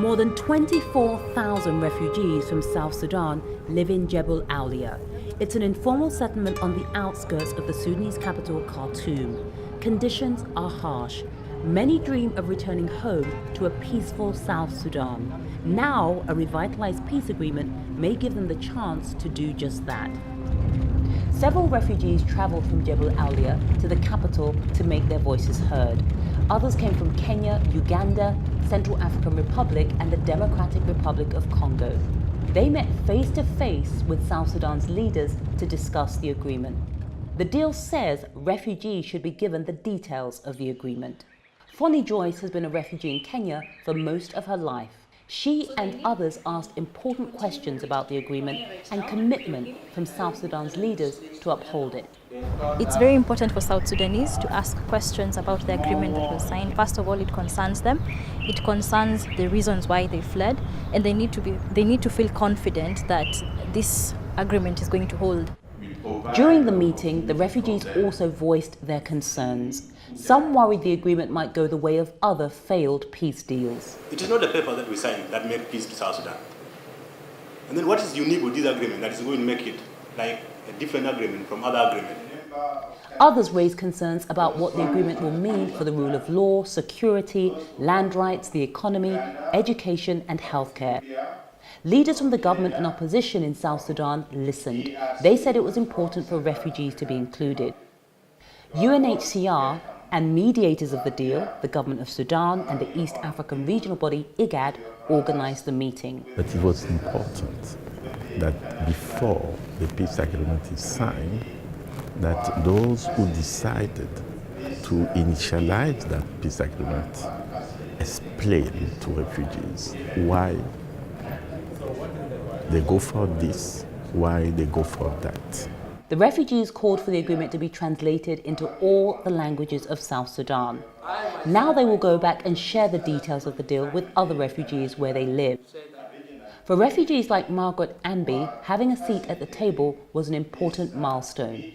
More than 24,000 refugees from South Sudan live in Jebel Aulia. It's an informal settlement on the outskirts of the Sudanese capital, Khartoum. Conditions are harsh. Many dream of returning home to a peaceful South Sudan. Now, a revitalized peace agreement may give them the chance to do just that. Several refugees traveled from Jebel Aulia to the capital to make their voices heard. Others came from Kenya, Uganda, Central African Republic, and the Democratic Republic of Congo. They met face-to-face with South Sudan's leaders to discuss the agreement. The deal says refugees should be given the details of the agreement. Fonny Joyce has been a refugee in Kenya for most of her life. She and others asked important questions about the agreement and commitment from South Sudan's leaders to uphold it. It's very important for South Sudanese to ask questions about the agreement that was signed. First of all, it concerns them. It concerns the reasons why they fled, and they need to feel confident that this agreement is going to hold. During the meeting, the refugees also voiced their concerns. Some worried the agreement might go the way of other failed peace deals. It is not the paper that we signed that made peace to South Sudan. And then what is unique with this agreement that is going to make it like a different agreement from other agreements? Others raised concerns about what the agreement will mean for the rule of law, security, land rights, the economy, education and healthcare. Leaders from the government and opposition in South Sudan listened. They said it was important for refugees to be included. UNHCR and mediators of the deal, the government of Sudan and the East African regional body, IGAD, organized the meeting. But it was important that before the peace agreement is signed, that those who decided to initialize that peace agreement explain to refugees why they go for this, why they go for that. The refugees called for the agreement to be translated into all the languages of South Sudan. Now they will go back and share the details of the deal with other refugees where they live. For refugees like Margaret Anby, having a seat at the table was an important milestone.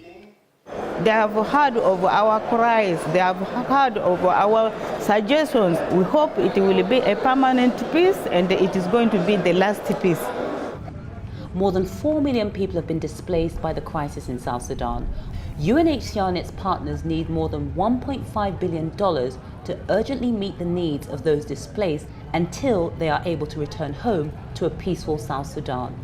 They have heard of our cries, they have heard of our suggestions. We hope it will be a permanent peace and it is going to be the last peace. More than 4 million people have been displaced by the crisis in South Sudan. UNHCR and its partners need more than $1.5 billion to urgently meet the needs of those displaced until they are able to return home to a peaceful South Sudan.